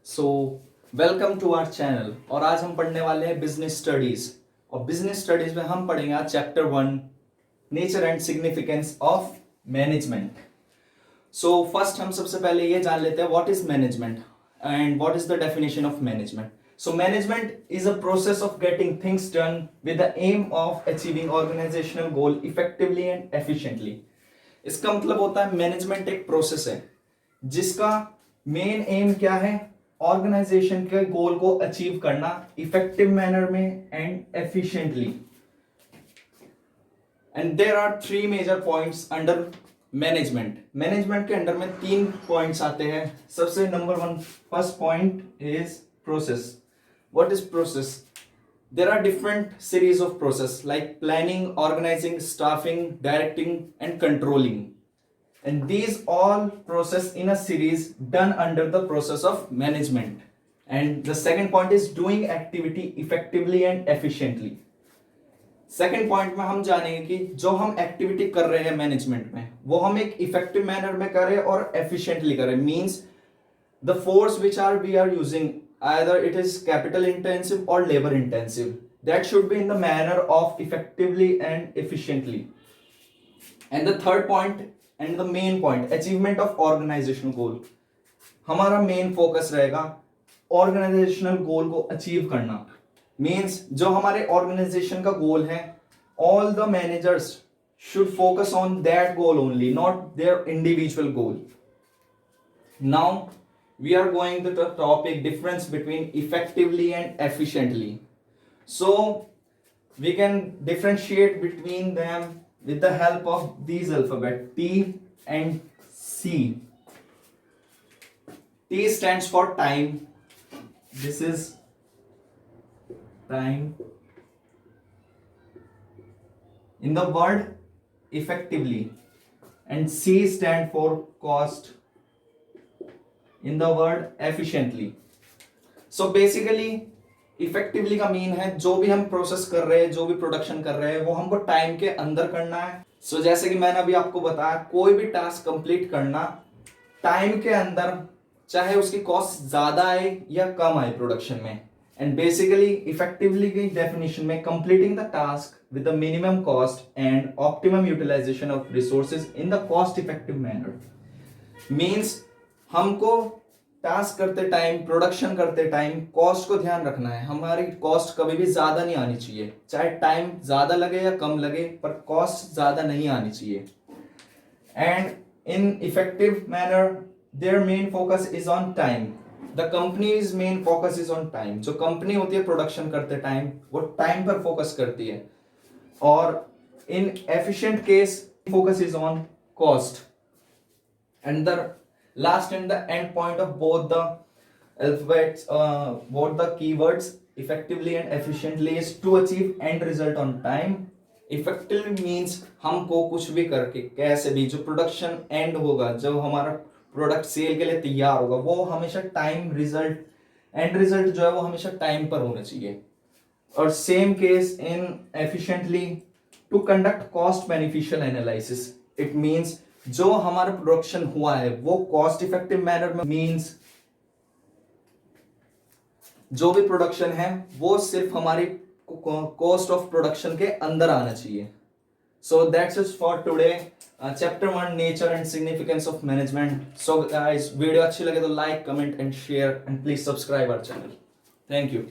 So welcome to our channel. और आज हम पढ़ने वाले हैं बिजनेस स्टडीज। और बिजनेस स्टडीज में हम पढ़ेंगे आज chapter 1 nature and significance of management. So first हम सबसे पहले ये जान लेते हैं what is management and what is the definition of management. So management is a process of getting things done with the aim of achieving organisational goal effectively and efficiently. इसका मतलब होता है मैनेजमेंट एक प्रोसेस है जिसका main M क्या है, organisation के गोल को अचीव करना इफेक्टिव मैनर में and efficiently. And there are 3 major points under management. Management के अंडर में 3 पॉइंट्स आते हैं। सबसे number 1 first point is process. What is process? There are different series of process like planning, organizing, staffing, directing and controlling. And these all process in a series done under the process of management. And the second point is doing activity effectively and efficiently. Second point में हम जानेंगे कि जो हम activity कर रहे हैं management में वो हम एक इफेक्टिव मैनर में करें और एफिशिएंटली करें। Means the force which we are using, either it is capital intensive or labor intensive, that should be in the manner of effectively and efficiently. And the third point and the main point, achievement of organizational goal. हमारा main focus रहेगा organisational गोल को achieve करना। Means जो हमारे organisation का गोल है, all the managers should focus on that goal only, not their individual goal. Now we are going to the topic difference between effectively and efficiently. So we can differentiate between them with the help of these alphabet T and C. T stands for time. This is time. In the word effectively. And C stand for cost. In the word efficiently. So basically effectively का mean है जो भी हम process कर रहे हैं, जो भी प्रोडक्शन कर रहे हैं वो हमको टाइम के अंदर करना है। सो जैसे कि मैंने अभी आपको बताया, कोई भी टास्क कंप्लीट करना टाइम के अंदर, चाहे उसकी कॉस्ट ज्यादा आए या कम आए प्रोडक्शन में। एंड बेसिकली इफेक्टिवली की डेफिनेशन में completing the task with the minimum cost and optimum utilisation of resources in the cost effective manner. Means हमको टास्क करते टाइम, प्रोडक्शन करते टाइम कॉस्ट को ध्यान रखना है। हमारी कॉस्ट कभी भी ज्यादा नहीं आनी चाहिए, चाहे टाइम ज्यादा लगे या कम लगे, पर कॉस्ट ज्यादा नहीं आनी चाहिए। And in effective manner there main focus is on time. The company's main focus is on time. जो कंपनी होती है प्रोडक्शन करते टाइम वो टाइम पर फोकस करती है। और इन efficient case focus is on cost. And the last and the end point of both the alphabets, both the keywords effectively and efficiently is to achieve end result on time. Effectively means हमको कुछ भी करके कैसे भी जो production and होगा, जो हमारा प्रोडक्ट सेल के लिए तैयार होगा, वो हमेशा टाइम रिजल्ट, एंड रिजल्ट जो है वो हमेशा टाइम पर होना चाहिए। और same case in efficiently to conduct cost beneficial analysis. It means जो हमारा प्रोडक्शन हुआ है वो कॉस्ट इफेक्टिव मैनर में, मींस जो भी प्रोडक्शन है वो सिर्फ हमारी कॉस्ट ऑफ प्रोडक्शन के अंदर आना चाहिए। So that's it for today, chapter 1 nature and significance of management. So guys, video अच्छी लगे तो like, comment and share and please subscribe our channel. Thank you.